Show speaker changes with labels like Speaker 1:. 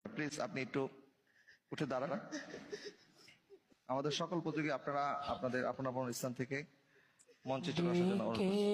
Speaker 1: Please আপনি একটু উঠে দাঁড়ান। আমাদের সকল প্রতিযোগী আপনারা আপনাদের আপন আপন স্থান থেকে মঞ্চে চলে আসার জন্য অনুরোধ করছি।